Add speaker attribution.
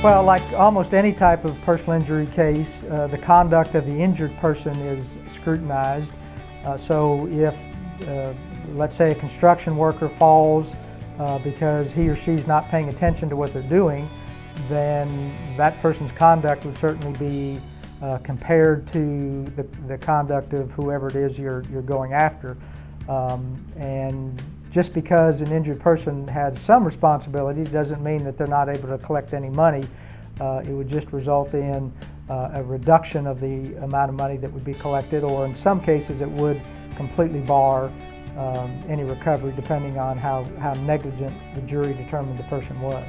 Speaker 1: Well, like almost any type of personal injury case, the conduct of the injured person is scrutinized. So if, let's say, a construction worker falls because he or she's not paying attention to what they're doing, then that person's conduct would certainly be compared to the conduct of whoever it is you're going after. And just because an injured person had some responsibility doesn't mean that they're not able to collect any money. It would just result in a reduction of the amount of money that would be collected, or in some cases it would completely bar any recovery depending on how negligent the jury determined the person was.